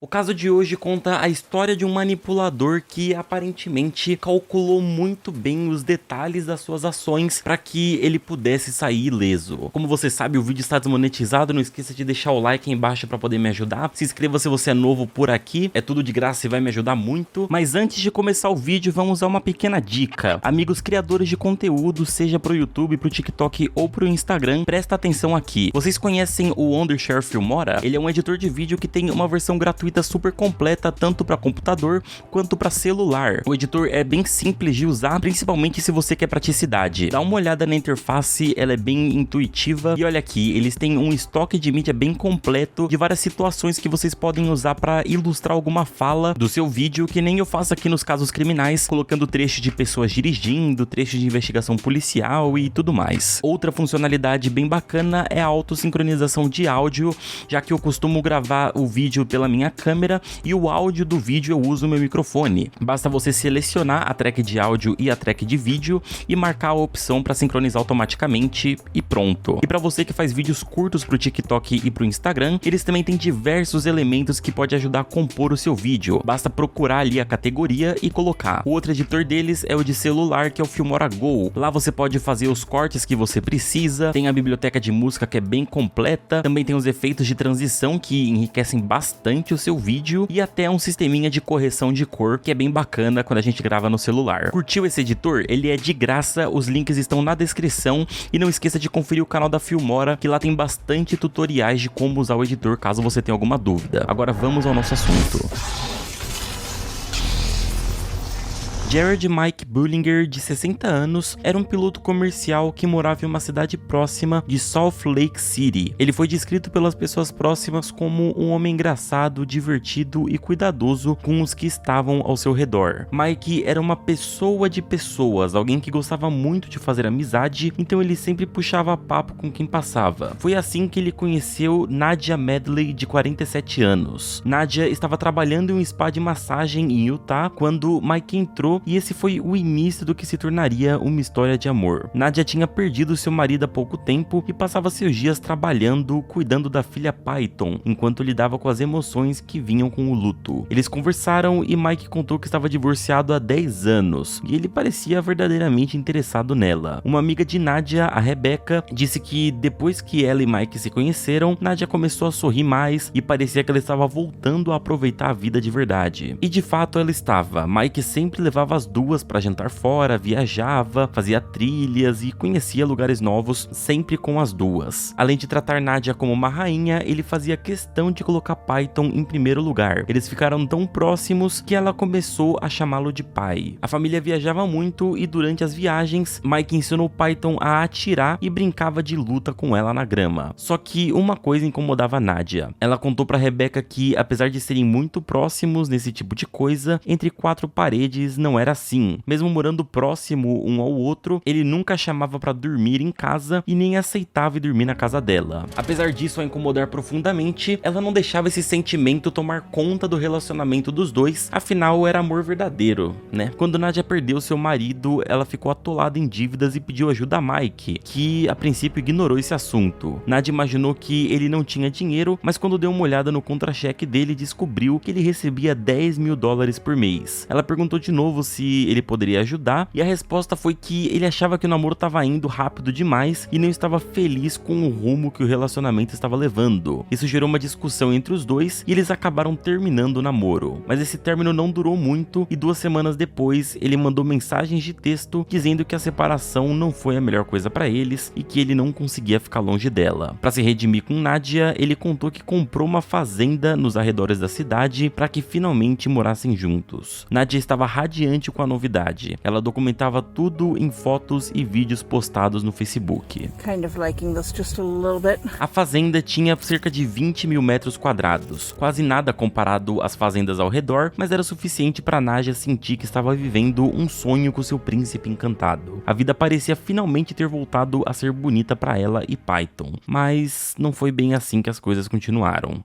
O caso de hoje conta a história de um manipulador que aparentemente calculou muito bem os detalhes das suas ações para que ele pudesse sair ileso. Como você sabe, o vídeo está desmonetizado, não esqueça de deixar o like aí embaixo para poder me ajudar. Se inscreva se você é novo por aqui, é tudo de graça e vai me ajudar muito. Mas antes de começar o vídeo, vamos a uma pequena dica. Amigos criadores de conteúdo, seja pro YouTube, pro TikTok ou pro Instagram, presta atenção aqui. Vocês conhecem o Wondershare Filmora? Ele é um editor de vídeo que tem uma versão gratuita super completa tanto para computador quanto para celular. O editor é bem simples de usar, principalmente se você quer praticidade. Dá uma olhada na interface, ela é bem intuitiva e olha aqui, eles têm um estoque de mídia bem completo de várias situações que vocês podem usar para ilustrar alguma fala do seu vídeo, que nem eu faço aqui nos casos criminais, colocando trechos de pessoas dirigindo, trechos de investigação policial e tudo mais. Outra funcionalidade bem bacana é a autossincronização de áudio, já que eu costumo gravar o vídeo pela minha câmera e o áudio do vídeo eu uso o meu microfone. Basta você selecionar a track de áudio e a track de vídeo e marcar a opção para sincronizar automaticamente e pronto. E para você que faz vídeos curtos pro TikTok e pro Instagram, eles também têm diversos elementos que pode ajudar a compor o seu vídeo. Basta procurar ali a categoria e colocar. O outro editor deles é o de celular, que é o Filmora Go. Lá você pode fazer os cortes que você precisa, tem a biblioteca de música que é bem completa, também tem os efeitos de transição que enriquecem bastante o seu vídeo e até um sisteminha de correção de cor que é bem bacana quando a gente grava no celular. Curtiu esse editor? Ele é de graça, os links estão na descrição e não esqueça de conferir o canal da Filmora, que lá tem bastante tutoriais de como usar o editor caso você tenha alguma dúvida. Agora vamos ao nosso assunto. Jared Mike Bullinger, de 60 anos, era um piloto comercial que morava em uma cidade próxima de Salt Lake City. Ele foi descrito pelas pessoas próximas como um homem engraçado, divertido e cuidadoso com os que estavam ao seu redor. Mike era uma pessoa de pessoas, alguém que gostava muito de fazer amizade, então ele sempre puxava papo com quem passava. Foi assim que ele conheceu Nadia Medley, de 47 anos. Nadia estava trabalhando em um spa de massagem em Utah quando Mike entrou, e esse foi o início do que se tornaria uma história de amor. Nadia tinha perdido seu marido há pouco tempo e passava seus dias trabalhando, cuidando da filha Python, enquanto lidava com as emoções que vinham com o luto. Eles conversaram e Mike contou que estava divorciado há 10 anos, e ele parecia verdadeiramente interessado nela. Uma amiga de Nadia, a Rebecca, disse que depois que ela e Mike se conheceram, Nadia começou a sorrir mais e parecia que ela estava voltando a aproveitar a vida de verdade. E de fato ela estava. Mike sempre levava as duas para jantar fora, viajava, fazia trilhas e conhecia lugares novos, sempre com as duas. Além de tratar Nadia como uma rainha, ele fazia questão de colocar Python em primeiro lugar. Eles ficaram tão próximos que ela começou a chamá-lo de pai. A família viajava muito e durante as viagens, Mike ensinou Python a atirar e brincava de luta com ela na grama. Só que uma coisa incomodava Nadia. Ela contou para Rebecca que, apesar de serem muito próximos nesse tipo de coisa, entre quatro paredes não era assim. Mesmo morando próximo um ao outro, ele nunca chamava pra dormir em casa e nem aceitava ir dormir na casa dela. Apesar disso a incomodar profundamente, ela não deixava esse sentimento tomar conta do relacionamento dos dois, afinal era amor verdadeiro, né? Quando Nadia perdeu seu marido, ela ficou atolada em dívidas e pediu ajuda a Mike, que a princípio ignorou esse assunto. Nadia imaginou que ele não tinha dinheiro, mas quando deu uma olhada no contra-cheque dele, descobriu que ele recebia $10.000 por mês. Ela perguntou de novo se ele poderia ajudar, e a resposta foi que ele achava que o namoro estava indo rápido demais e não estava feliz com o rumo que o relacionamento estava levando. Isso gerou uma discussão entre os dois e eles acabaram terminando o namoro. Mas esse término não durou muito e 2 semanas depois ele mandou mensagens de texto dizendo que a separação não foi a melhor coisa para eles e que ele não conseguia ficar longe dela. Para se redimir com Nadia, ele contou que comprou uma fazenda nos arredores da cidade para que finalmente morassem juntos. Nadia estava radiante com a novidade. Ela documentava tudo em fotos e vídeos postados no Facebook. A fazenda tinha cerca de 20 mil metros quadrados, quase nada comparado às fazendas ao redor, mas era suficiente para Nadia sentir que estava vivendo um sonho com seu príncipe encantado. A vida parecia finalmente ter voltado a ser bonita para ela e Python, mas não foi bem assim que as coisas continuaram.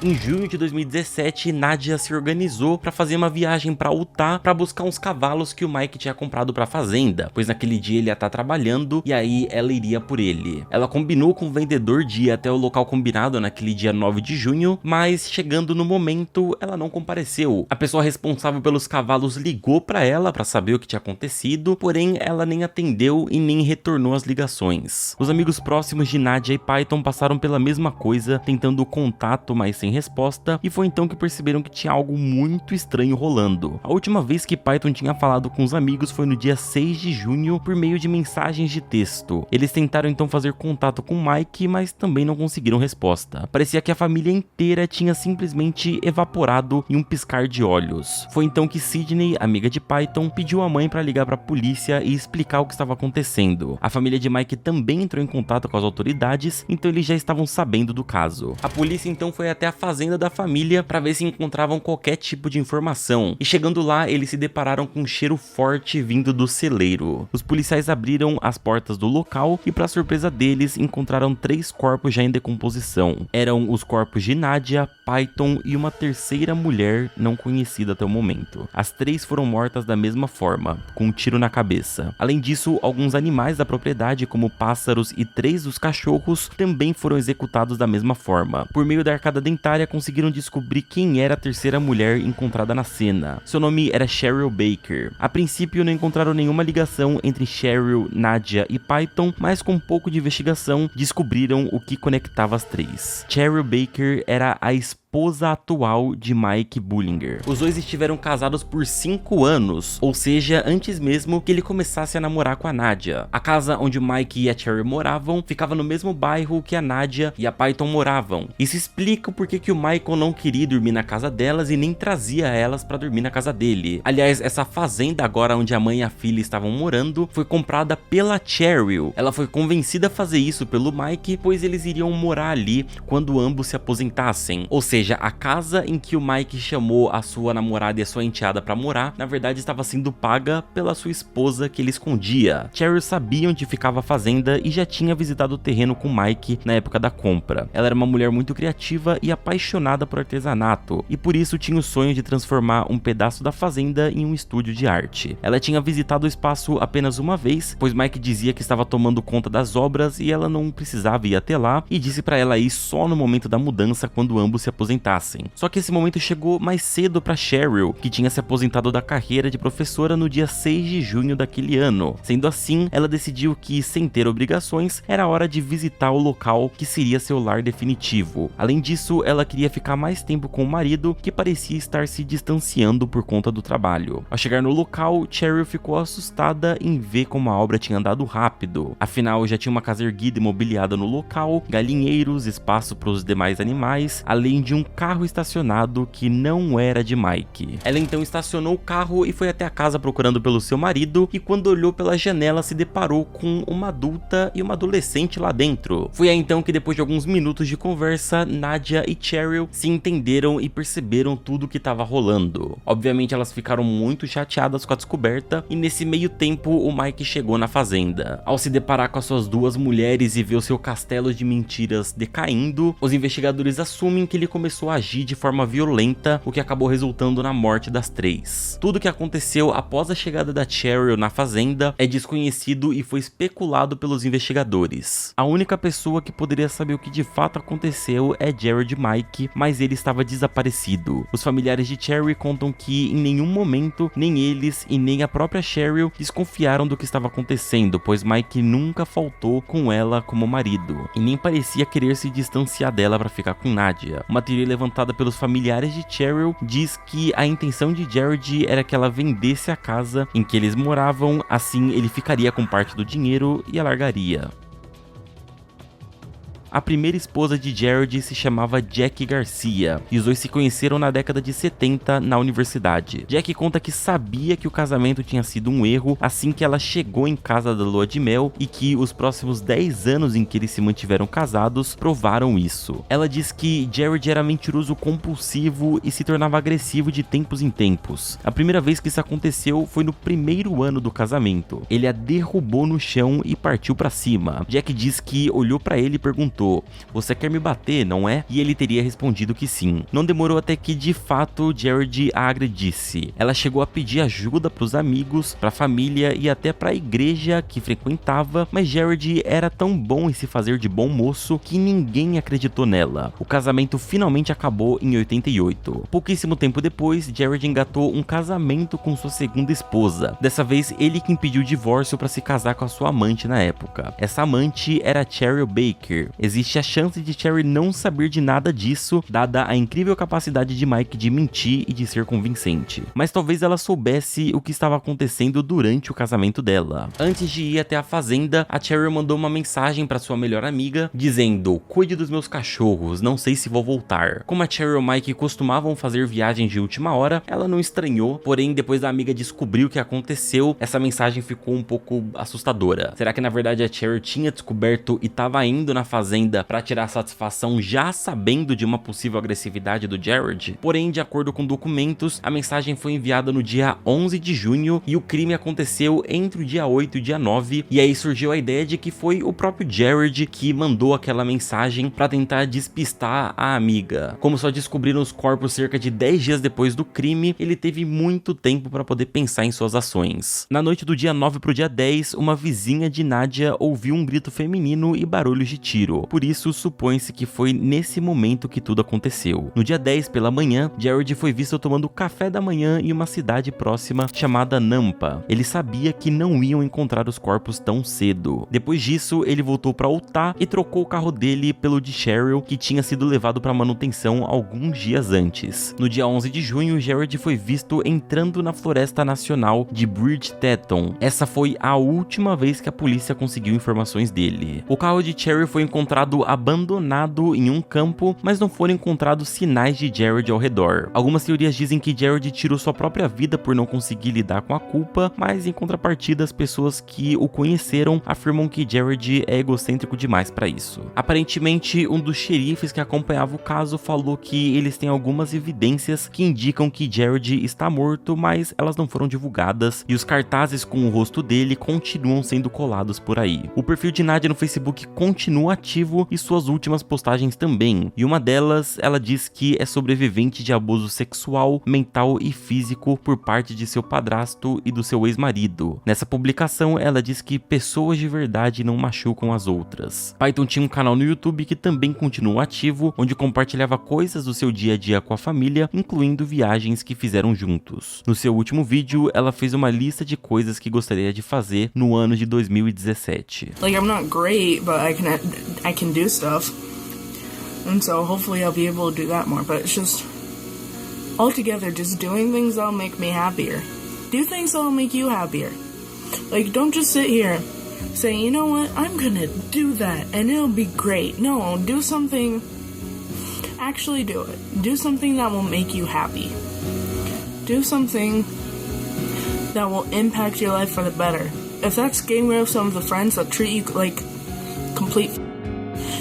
Em junho de 2017, Nadia se organizou para fazer uma viagem para Utah para buscar uns cavalos que o Mike tinha comprado para a fazenda, pois naquele dia ele ia estar trabalhando e aí ela iria por ele. Ela combinou com o vendedor de ir até o local combinado naquele dia 9 de junho, mas chegando no momento, ela não compareceu. A pessoa responsável pelos cavalos ligou para ela para saber o que tinha acontecido, porém ela nem atendeu e nem retornou as ligações. Os amigos próximos de Nadia e Peyton passaram pela mesma coisa, tentando contato, mas sem resposta, e foi então que perceberam que tinha algo muito estranho rolando. A última vez que Peyton tinha falado com os amigos foi no dia 6 de junho por meio de mensagens de texto. Eles tentaram então fazer contato com Mike, mas também não conseguiram resposta. Parecia que a família inteira tinha simplesmente evaporado em um piscar de olhos. Foi então que Sydney, amiga de Peyton, pediu a mãe para ligar para a polícia e explicar o que estava acontecendo. A família de Mike também entrou em contato com as autoridades, então eles já estavam sabendo do caso. A polícia então foi até a fazenda da família para ver se encontravam qualquer tipo de informação, e chegando lá eles se depararam com um cheiro forte vindo do celeiro. Os policiais abriram as portas do local e, para surpresa deles, encontraram 3 corpos já em decomposição. Eram os corpos de Nadia, Peyton e uma terceira mulher não conhecida até o momento. As 3 foram mortas da mesma forma, com um tiro na cabeça. Além disso, alguns animais da propriedade, como pássaros e 3 dos cachorros, também foram executados da mesma forma. Por meio da arcada dentária, conseguiram descobrir quem era a terceira mulher encontrada na cena. Seu nome era Cheryl Baker. A princípio, não encontraram nenhuma ligação entre Cheryl, Nadia e Peyton, mas com um pouco de investigação, descobriram o que conectava as 3. Cheryl Baker era a esposa atual de Mike Bullinger. Os dois estiveram casados por 5 anos, ou seja, antes mesmo que ele começasse a namorar com a Nadia. A casa onde Mike e a Cheryl moravam ficava no mesmo bairro que a Nadia e a Peyton moravam. Isso explica o porquê que o Michael não queria dormir na casa delas e nem trazia elas para dormir na casa dele. Aliás, essa fazenda agora onde a mãe e a filha estavam morando foi comprada pela Cheryl. Ela foi convencida a fazer isso pelo Mike, pois eles iriam morar ali quando ambos se aposentassem. Ou seja, a casa em que o Mike chamou a sua namorada e a sua enteada pra morar, na verdade estava sendo paga pela sua esposa que ele escondia. Cheryl sabia onde ficava a fazenda e já tinha visitado o terreno com Mike na época da compra. Ela era uma mulher muito criativa e apaixonada por artesanato, e por isso tinha o sonho de transformar um pedaço da fazenda em um estúdio de arte. Ela tinha visitado o espaço apenas uma vez, pois Mike dizia que estava tomando conta das obras e ela não precisava ir até lá, e disse pra ela ir só no momento da mudança quando ambos se aposentassem. Só que esse momento chegou mais cedo para Cheryl, que tinha se aposentado da carreira de professora no dia 6 de junho daquele ano. Sendo assim, ela decidiu que, sem ter obrigações, era hora de visitar o local que seria seu lar definitivo. Além disso, ela queria ficar mais tempo com o marido, que parecia estar se distanciando por conta do trabalho. Ao chegar no local, Cheryl ficou assustada em ver como a obra tinha andado rápido. Afinal, já tinha uma casa erguida e mobiliada no local, galinheiros, espaço para os demais animais, além de um carro estacionado que não era de Mike. Ela então estacionou o carro e foi até a casa procurando pelo seu marido, e quando olhou pela janela se deparou com uma adulta e uma adolescente lá dentro. Foi aí então que, depois de alguns minutos de conversa, Nadia e Cheryl se entenderam e perceberam tudo o que estava rolando. Obviamente elas ficaram muito chateadas com a descoberta, e nesse meio tempo o Mike chegou na fazenda. Ao se deparar com as suas 2 mulheres e ver o seu castelo de mentiras decaindo, os investigadores assumem que ele começou a agir de forma violenta, o que acabou resultando na morte das 3. Tudo o que aconteceu após a chegada da Cheryl na fazenda é desconhecido e foi especulado pelos investigadores. A única pessoa que poderia saber o que de fato aconteceu é Jared Mike, mas ele estava desaparecido. Os familiares de Cheryl contam que em nenhum momento, nem eles e nem a própria Cheryl desconfiaram do que estava acontecendo, pois Mike nunca faltou com ela como marido, e nem parecia querer se distanciar dela para ficar com Nadia. Uma teoria levantada pelos familiares de Cheryl diz que a intenção de Jared era que ela vendesse a casa em que eles moravam, assim ele ficaria com parte do dinheiro e a largaria. A primeira esposa de Jared se chamava Jack Garcia, e os dois se conheceram na década de 70 na universidade. Jack conta que sabia que o casamento tinha sido um erro assim que ela chegou em casa da lua de mel, e que os próximos 10 anos em que eles se mantiveram casados provaram isso. Ela diz que Jared era mentiroso compulsivo e se tornava agressivo de tempos em tempos. A primeira vez que isso aconteceu foi no primeiro ano do casamento. Ele a derrubou no chão e partiu pra cima. Jack diz que olhou pra ele e perguntou perguntou: "Você quer me bater, não é?" E ele teria respondido que sim. Não demorou até que de fato Jared a agredisse. Ela chegou a pedir ajuda pros amigos, pra família e até pra igreja que frequentava, mas Jared era tão bom em se fazer de bom moço que ninguém acreditou nela. O casamento finalmente acabou em 88. Pouquíssimo tempo depois, Jared engatou um casamento com sua segunda esposa. Dessa vez, ele que pediu o divórcio para se casar com a sua amante na época. Essa amante era Cheryl Baker. Existe a chance de Cheryl não saber de nada disso, dada a incrível capacidade de Mike de mentir e de ser convincente. Mas talvez ela soubesse o que estava acontecendo durante o casamento dela. Antes de ir até a fazenda, a Cheryl mandou uma mensagem para sua melhor amiga, dizendo: "Cuide dos meus cachorros, não sei se vou voltar." Como a Cheryl e o Mike costumavam fazer viagens de última hora, ela não estranhou, porém depois da amiga descobrir o que aconteceu, essa mensagem ficou um pouco assustadora. Será que na verdade a Cheryl tinha descoberto e estava indo na fazenda para tirar satisfação já sabendo de uma possível agressividade do Jared? Porém, de acordo com documentos, a mensagem foi enviada no dia 11 de junho e o crime aconteceu entre o dia 8 e o dia 9, e aí surgiu a ideia de que foi o próprio Jared que mandou aquela mensagem para tentar despistar a amiga. Como só descobriram os corpos cerca de 10 dias depois do crime, ele teve muito tempo para poder pensar em suas ações. Na noite do dia 9 pro dia 10, uma vizinha de Nadia ouviu um grito feminino e barulhos de tiro. Por isso, supõe-se que foi nesse momento que tudo aconteceu. No dia 10 pela manhã, Jared foi visto tomando café da manhã em uma cidade próxima chamada Nampa. Ele sabia que não iam encontrar os corpos tão cedo. Depois disso, ele voltou para Utah e trocou o carro dele pelo de Cheryl, que tinha sido levado para manutenção alguns dias antes. No dia 11 de junho, Jared foi visto entrando na Floresta Nacional de Bridgeton. Essa foi a última vez que a polícia conseguiu informações dele. O carro de Cheryl foi encontrado abandonado em um campo, mas não foram encontrados sinais de Jared ao redor. Algumas teorias dizem que Jared tirou sua própria vida por não conseguir lidar com a culpa, mas em contrapartida, as pessoas que o conheceram afirmam que Jared é egocêntrico demais para isso. Aparentemente, um dos xerifes que acompanhava o caso falou que eles têm algumas evidências que indicam que Jared está morto, mas elas não foram divulgadas e os cartazes com o rosto dele continuam sendo colados por aí. O perfil de Nadia no Facebook continua ativo e suas últimas postagens também, e uma delas, ela diz que é sobrevivente de abuso sexual, mental e físico por parte de seu padrasto e do seu ex-marido. Nessa publicação, ela diz que pessoas de verdade não machucam as outras. Python tinha um canal no YouTube que também continua ativo, onde compartilhava coisas do seu dia a dia com a família, incluindo viagens que fizeram juntos. No seu último vídeo, ela fez uma lista de coisas que gostaria de fazer no ano de 2017. Like, I'm not great, but I can do stuff. And so hopefully I'll be able to do that more, but it's just altogether just doing things that'll make me happier. Do things that'll make you happier. Like, don't just sit here saying, you know what, I'm gonna do that and it'll be great. No, do something. Actually do it. Do something that will make you happy. Do something that will impact your life for the better. If that's getting rid of some of the friends that treat you like complete,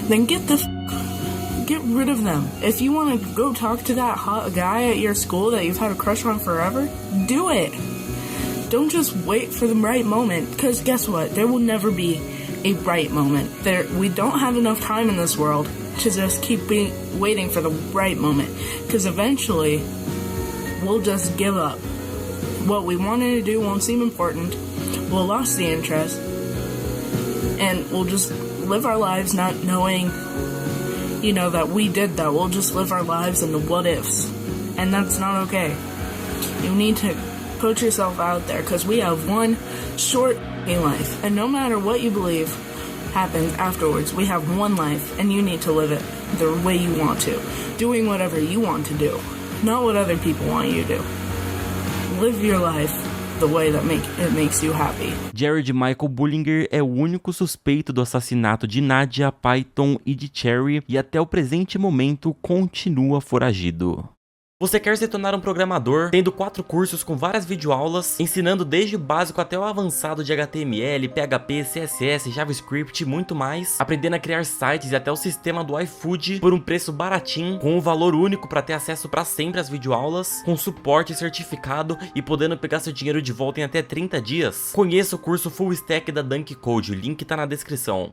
then get rid of them. If you want to go talk to that hot guy at your school that you've had a crush on forever, do it. Don't just wait for the right moment, because guess what? There will never be a right moment. We don't have enough time in this world to just keep waiting for the right moment, because eventually we'll just give up. What we wanted to do won't seem important. We'll lose the interest, and we'll just live our lives not knowing, you know, that we did that. We'll just live our lives in the what ifs, and that's not okay. You need to put yourself out there, because we have one short life, and no matter what you believe happens afterwards, we have one life, and you need to live it the way you want to, doing whatever you want to do, not what other people want you to do. Live your life the way that makes you happy. Jared Michael Bullinger é o único suspeito do assassinato de Nadia, Python e de Cherry, e até o presente momento continua foragido. Você quer se tornar um programador, tendo 4 cursos com várias videoaulas, ensinando desde o básico até o avançado de HTML, PHP, CSS, JavaScript e muito mais, aprendendo a criar sites e até o sistema do iFood por um preço baratinho, com um valor único para ter acesso para sempre às videoaulas, com suporte certificado e podendo pegar seu dinheiro de volta em até 30 dias? Conheça o curso Full Stack da Dunk Code, o link tá na descrição.